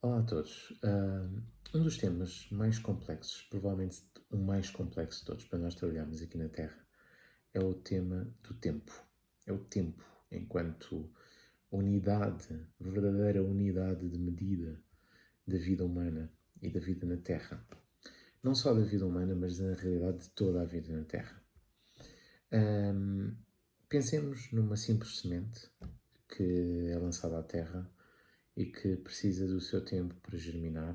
Olá a todos. Um dos temas mais complexos, provavelmente o mais complexo de todos para nós trabalharmos aqui na Terra, é o tema do tempo. É o tempo enquanto unidade, verdadeira unidade de medida da vida humana e da vida na Terra. Não só da vida humana, mas na realidade de toda a vida na Terra. Ahm, Pensemos numa simples semente que é lançada à Terra e que precisa do seu tempo para germinar,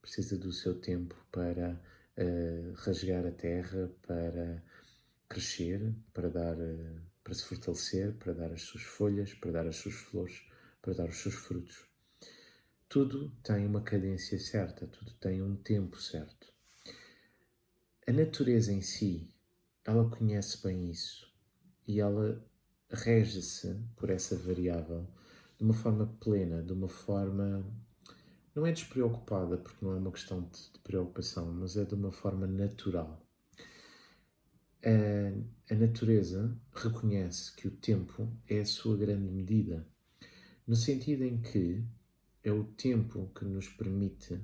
precisa do seu tempo para rasgar a terra, para crescer, para se fortalecer, para dar as suas folhas, para dar as suas flores, para dar os seus frutos. Tudo tem uma cadência certa, tudo tem um tempo certo. A natureza em si, ela conhece bem isso e ela rege-se por essa variável de uma forma plena, de uma forma não é despreocupada, porque não é uma questão de preocupação, mas é de uma forma natural. A natureza reconhece que o tempo é a sua grande medida, no sentido em que é o tempo que nos permite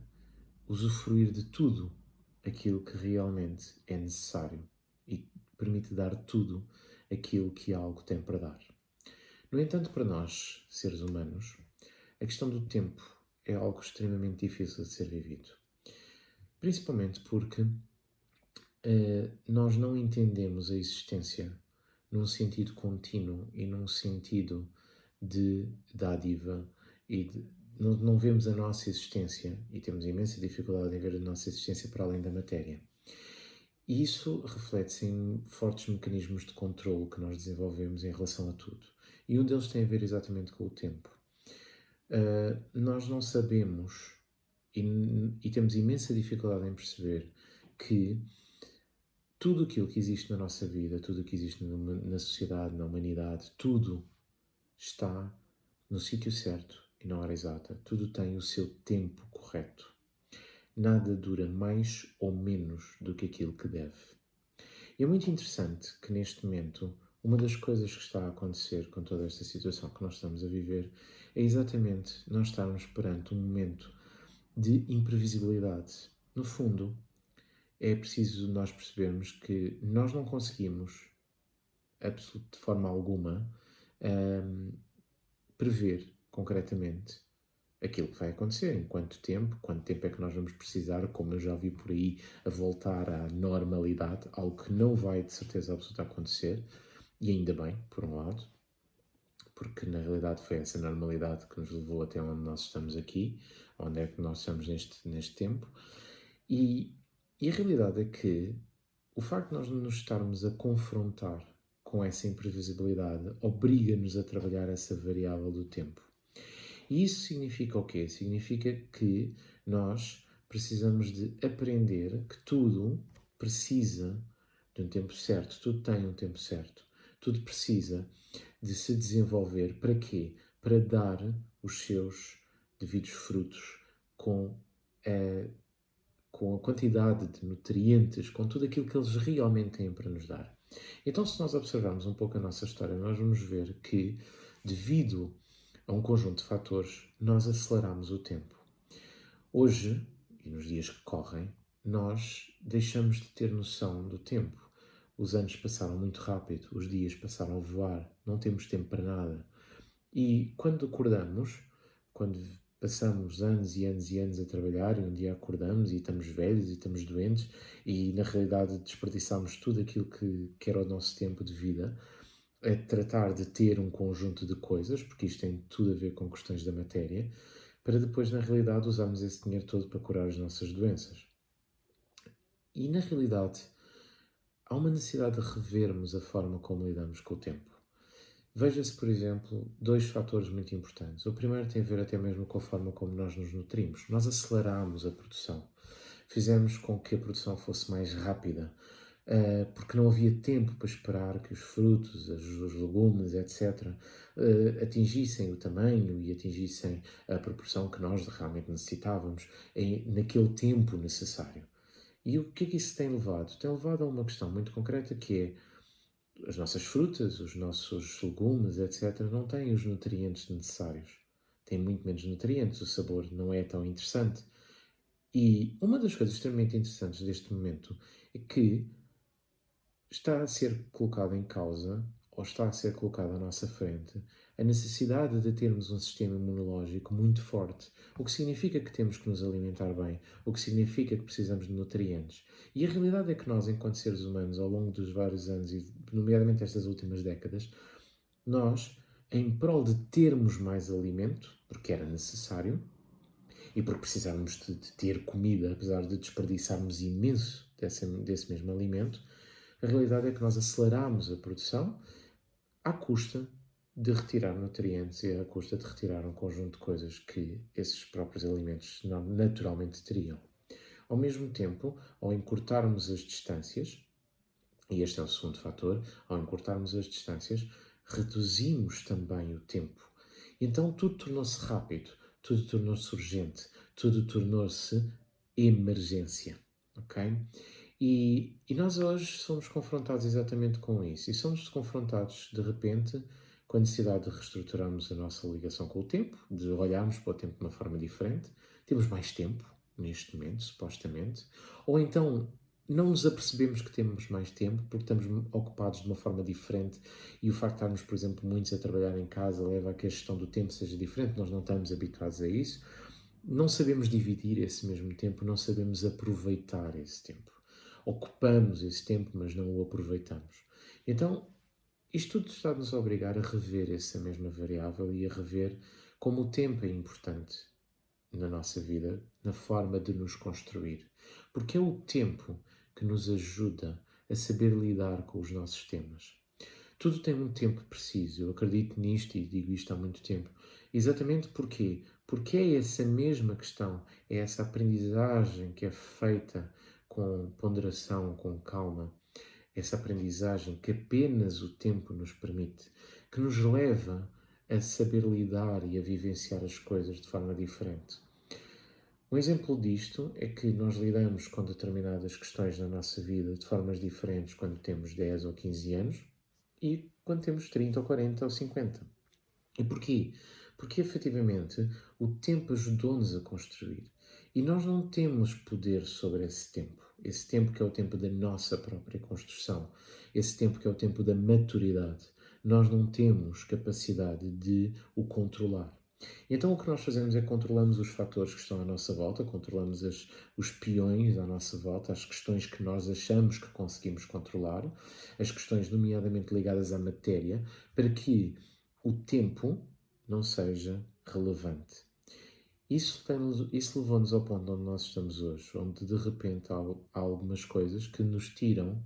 usufruir de tudo aquilo que realmente é necessário e permite dar tudo aquilo que algo tem para dar. No entanto, para nós, seres humanos, a questão do tempo é algo extremamente difícil de ser vivido. Principalmente porque nós não entendemos a existência num sentido contínuo e num sentido de dádiva não vemos a nossa existência e temos imensa dificuldade em ver a nossa existência para além da matéria. E isso reflete-se em fortes mecanismos de controle que nós desenvolvemos em relação a tudo. E um deles tem a ver exatamente com o tempo. Nós não sabemos e temos imensa dificuldade em perceber que tudo aquilo que existe na nossa vida, tudo o que existe na sociedade, na humanidade, tudo está no sítio certo e na hora exata. Tudo tem o seu tempo correto. Nada dura mais ou menos do que aquilo que deve. E é muito interessante que neste momento uma das coisas que está a acontecer com toda esta situação que nós estamos a viver é exatamente nós estarmos perante um momento de imprevisibilidade. No fundo, é preciso nós percebermos que nós não conseguimos, de forma alguma, prever concretamente aquilo que vai acontecer, em quanto tempo é que nós vamos precisar, como eu já vi por aí, a voltar à normalidade, algo que não vai de certeza absoluta acontecer, e ainda bem, por um lado, porque na realidade foi essa normalidade que nos levou até onde nós estamos aqui, onde é que nós estamos neste tempo, e a realidade é que o facto de nós nos estarmos a confrontar com essa imprevisibilidade obriga-nos a trabalhar essa variável do tempo. E isso significa o quê? Significa que nós precisamos de aprender que tudo precisa de um tempo certo, tudo tem um tempo certo, tudo precisa de se desenvolver. Para quê? Para dar os seus devidos frutos com a quantidade de nutrientes, com tudo aquilo que eles realmente têm para nos dar. Então, se nós observarmos um pouco a nossa história, nós vamos ver que, devido a um conjunto de fatores, nós aceleramos o tempo. Hoje, e nos dias que correm, nós deixamos de ter noção do tempo. Os anos passaram muito rápido, os dias passaram a voar, não temos tempo para nada. E quando acordamos, quando passamos anos e anos e anos a trabalhar e um dia acordamos e estamos velhos e estamos doentes e na realidade desperdiçamos tudo aquilo que era o nosso tempo de vida a tratar de ter um conjunto de coisas, porque isto tem tudo a ver com questões da matéria, para depois na realidade usarmos esse dinheiro todo para curar as nossas doenças. E na realidade há uma necessidade de revermos a forma como lidamos com o tempo. Veja-se, por exemplo, dois fatores muito importantes. O primeiro tem a ver até mesmo com a forma como nós nos nutrimos. Nós aceleramos a produção. Fizemos com que a produção fosse mais rápida, porque não havia tempo para esperar que os frutos, os legumes, etc., atingissem o tamanho e atingissem a proporção que nós realmente necessitávamos naquele tempo necessário. E o que é que isso tem levado? Tem levado a uma questão muito concreta que é as nossas frutas, os nossos legumes, etc., não têm os nutrientes necessários. tem muito menos nutrientes, o sabor não é tão interessante. E uma das coisas extremamente interessantes deste momento é que está a ser colocado em causa, ou está a ser colocado à nossa frente, a necessidade de termos um sistema imunológico muito forte, o que significa que temos que nos alimentar bem, o que significa que precisamos de nutrientes. E a realidade é que nós, enquanto seres humanos, ao longo dos vários anos, e nomeadamente estas últimas décadas, nós, em prol de termos mais alimento, porque era necessário, e porque precisávamos de ter comida, apesar de desperdiçarmos imenso desse mesmo alimento, a realidade é que nós acelerámos a produção à custa de retirar nutrientes e à custa de retirar um conjunto de coisas que esses próprios alimentos naturalmente teriam. Ao mesmo tempo, ao encurtarmos as distâncias, e este é o segundo fator, ao encurtarmos as distâncias, reduzimos também o tempo. Então tudo tornou-se rápido, tudo tornou-se urgente, tudo tornou-se emergência, ok? E nós hoje somos confrontados exatamente com isso. E somos confrontados, de repente, com a necessidade de reestruturarmos a nossa ligação com o tempo, de olharmos para o tempo de uma forma diferente. Temos mais tempo, neste momento, supostamente. Ou então, não nos apercebemos que temos mais tempo porque estamos ocupados de uma forma diferente e o facto de estarmos, por exemplo, muitos a trabalhar em casa leva a que a gestão do tempo seja diferente. Nós não estamos habituados a isso. Não sabemos dividir esse mesmo tempo, não sabemos aproveitar esse tempo. Ocupamos esse tempo, mas não o aproveitamos. Então, isto tudo está-nos a obrigar a rever essa mesma variável e a rever como o tempo é importante na nossa vida, na forma de nos construir. Porque é o tempo que nos ajuda a saber lidar com os nossos temas. Tudo tem um tempo preciso, eu acredito nisto e digo isto há muito tempo. Exatamente porquê? Porque é essa mesma questão, é essa aprendizagem que é feita com ponderação, com calma, essa aprendizagem que apenas o tempo nos permite, que nos leva a saber lidar e a vivenciar as coisas de forma diferente. Um exemplo disto é que nós lidamos com determinadas questões na nossa vida de formas diferentes quando temos 10 ou 15 anos e quando temos 30 ou 40 ou 50. E porquê? Porque efetivamente o tempo ajudou-nos a construir e nós não temos poder sobre esse tempo que é o tempo da nossa própria construção, esse tempo que é o tempo da maturidade. Nós não temos capacidade de o controlar. Então o que nós fazemos é controlamos os fatores que estão à nossa volta, controlamos os peões à nossa volta, as questões que nós achamos que conseguimos controlar, as questões nomeadamente ligadas à matéria, para que o tempo não seja relevante. Isso levou-nos ao ponto onde nós estamos hoje, onde de repente há algumas coisas que nos tiram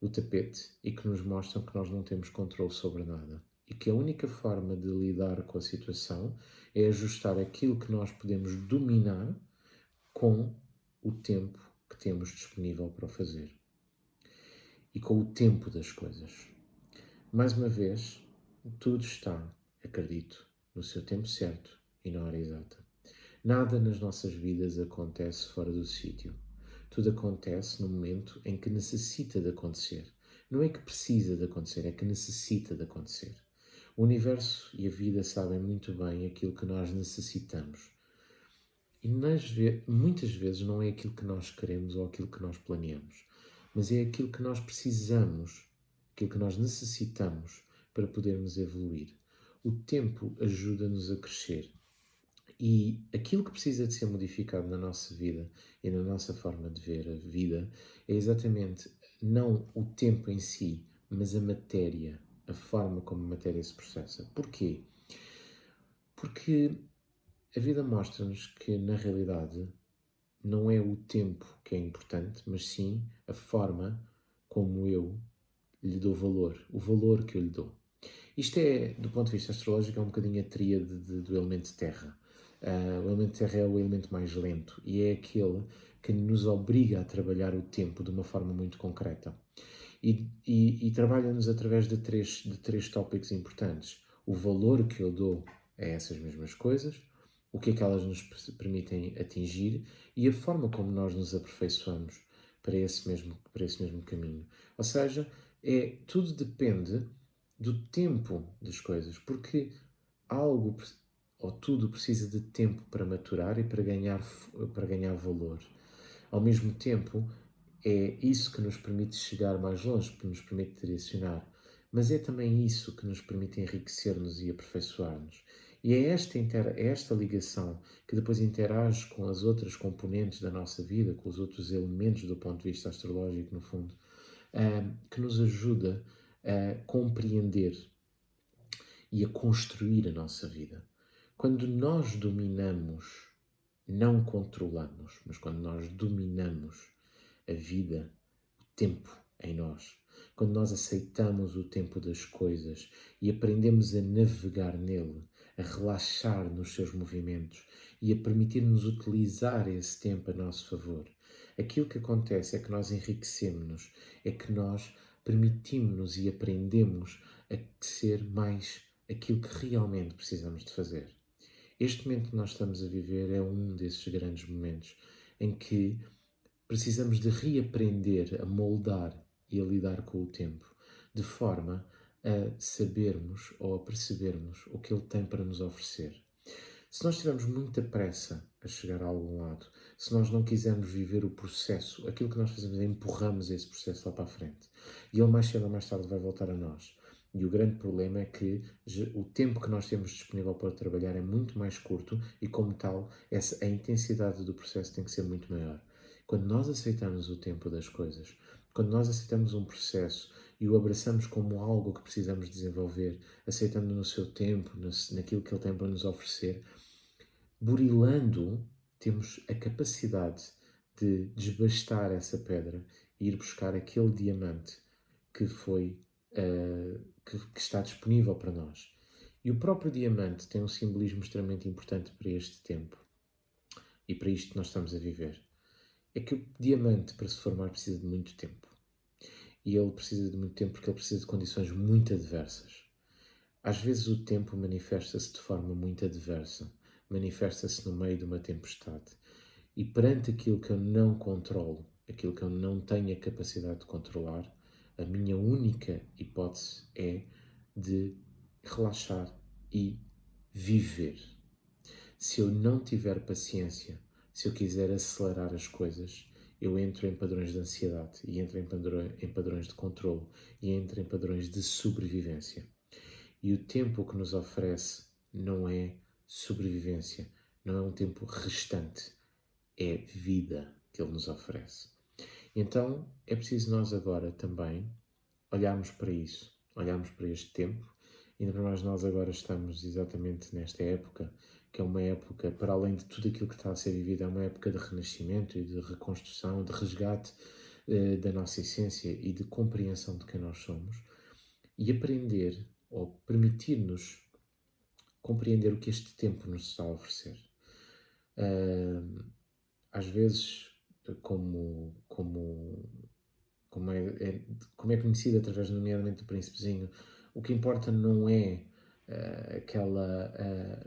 o tapete e que nos mostram que nós não temos controle sobre nada. E que a única forma de lidar com a situação é ajustar aquilo que nós podemos dominar com o tempo que temos disponível para o fazer. E com o tempo das coisas. Mais uma vez, tudo está, acredito, no seu tempo certo e na hora exata. Nada nas nossas vidas acontece fora do sítio. Tudo acontece no momento em que necessita de acontecer. Não é que precisa de acontecer, é que necessita de acontecer. O universo e a vida sabem muito bem aquilo que nós necessitamos. E muitas vezes não é aquilo que nós queremos ou aquilo que nós planeamos, mas é aquilo que nós precisamos, aquilo que nós necessitamos para podermos evoluir. O tempo ajuda-nos a crescer. E aquilo que precisa de ser modificado na nossa vida e na nossa forma de ver a vida é exatamente não o tempo em si, mas a matéria, a forma como a matéria se processa. Porquê? Porque a vida mostra-nos que, na realidade, não é o tempo que é importante, mas sim a forma como eu lhe dou valor, o valor que eu lhe dou. Isto é, do ponto de vista astrológico, é um bocadinho a tríade do elemento terra. O elemento terra é o elemento mais lento e é aquele que nos obriga a trabalhar o tempo de uma forma muito concreta. E trabalha-nos através de três tópicos importantes. O valor que eu dou a essas mesmas coisas, o que é que elas nos permitem atingir e a forma como nós nos aperfeiçoamos para esse mesmo caminho. Ou seja, tudo depende do tempo das coisas, porque algo ou tudo precisa de tempo para maturar e para ganhar valor. Ao mesmo tempo, é isso que nos permite chegar mais longe, que nos permite direcionar, mas é também isso que nos permite enriquecer-nos e aperfeiçoar-nos. E é esta ligação que depois interage com as outras componentes da nossa vida, com os outros elementos do ponto de vista astrológico, no fundo, que nos ajuda a compreender e a construir a nossa vida. Quando nós dominamos, não controlamos, mas quando nós dominamos a vida, o tempo em nós, quando nós aceitamos o tempo das coisas e aprendemos a navegar nele, a relaxar nos seus movimentos e a permitir-nos utilizar esse tempo a nosso favor, aquilo que acontece é que nós enriquecemos-nos, é que nós permitimos-nos e aprendemos a ser mais aquilo que realmente precisamos de fazer. Este momento que nós estamos a viver é um desses grandes momentos em que precisamos de reaprender a moldar e a lidar com o tempo, de forma a sabermos ou a percebermos o que ele tem para nos oferecer. Se nós tivermos muita pressa a chegar a algum lado, se nós não quisermos viver o processo, aquilo que nós fazemos é empurramos esse processo lá para a frente. E ele mais cedo ou mais tarde vai voltar a nós. E o grande problema é que o tempo que nós temos disponível para trabalhar é muito mais curto e, como tal, a intensidade do processo tem que ser muito maior. Quando nós aceitamos o tempo das coisas, quando nós aceitamos um processo e o abraçamos como algo que precisamos desenvolver, aceitando no seu tempo, naquilo que ele tem para nos oferecer, burilando, temos a capacidade de desbastar essa pedra e ir buscar aquele diamante que que está disponível para nós. E o próprio diamante tem um simbolismo extremamente importante para este tempo e para isto que nós estamos a viver. É que o diamante, para se formar, precisa de muito tempo. E ele precisa de muito tempo porque ele precisa de condições muito adversas. Às vezes o tempo manifesta-se de forma muito adversa, manifesta-se no meio de uma tempestade. E perante aquilo que eu não controlo, aquilo que eu não tenho a capacidade de controlar, a minha única hipótese é de relaxar e viver. Se eu não tiver paciência, se eu quiser acelerar as coisas, eu entro em padrões de ansiedade e entro em padrões de controlo e entro em padrões de sobrevivência. E o tempo que nos oferece não é sobrevivência, não é um tempo restante, é vida que ele nos oferece. Então é preciso nós agora também olharmos para isso, olharmos para este tempo. Ainda para mais nós agora estamos exatamente nesta época, que é uma época, para além de tudo aquilo que está a ser vivido, é uma época de renascimento e de reconstrução, de resgate da nossa essência e de compreensão de quem nós somos. E aprender, ou permitir-nos compreender o que este tempo nos está a oferecer. Às vezes, como é conhecido através, nomeadamente, do Príncipezinho, o que importa não é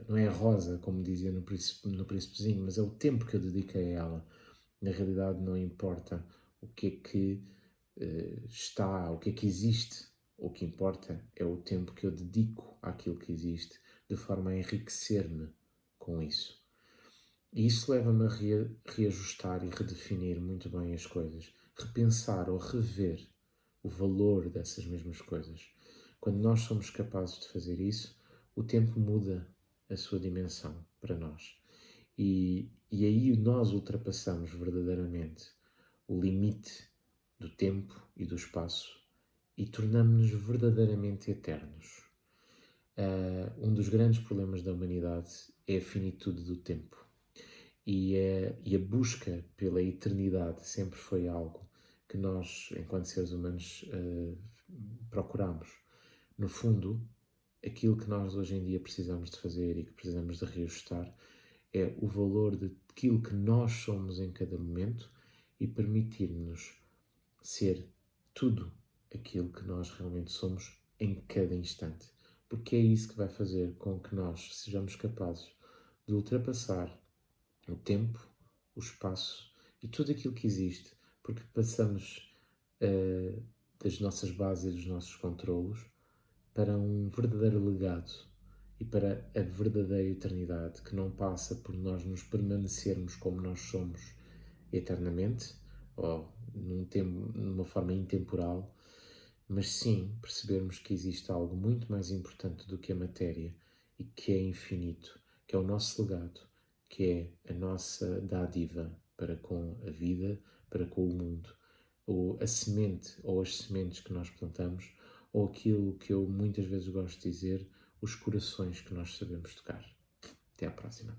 não é a rosa, como dizia no Príncipezinho, mas é o tempo que eu dediquei a ela. Na realidade, não importa o que é que está, o que é que existe. O que importa é o tempo que eu dedico àquilo que existe, de forma a enriquecer-me com isso. E isso leva-me a reajustar e redefinir muito bem as coisas, repensar ou rever o valor dessas mesmas coisas. Quando nós somos capazes de fazer isso, o tempo muda a sua dimensão para nós. E aí nós ultrapassamos verdadeiramente o limite do tempo e do espaço e tornamos-nos verdadeiramente eternos. Um dos grandes problemas da humanidade é a finitude do tempo. E a busca pela eternidade sempre foi algo que nós, enquanto seres humanos, procuramos. No fundo, aquilo que nós hoje em dia precisamos de fazer e que precisamos de reajustar é o valor daquilo que nós somos em cada momento e permitir-nos ser tudo aquilo que nós realmente somos em cada instante. Porque é isso que vai fazer com que nós sejamos capazes de ultrapassar o tempo, o espaço e tudo aquilo que existe, porque passamos das nossas bases e dos nossos controlos para um verdadeiro legado e para a verdadeira eternidade, que não passa por nós nos permanecermos como nós somos eternamente, ou numa forma intemporal, mas sim percebermos que existe algo muito mais importante do que a matéria e que é infinito, que é o nosso legado, que é a nossa dádiva para com a vida, para com o mundo, ou a semente ou as sementes que nós plantamos, ou aquilo que eu muitas vezes gosto de dizer, os corações que nós sabemos tocar. Até à próxima.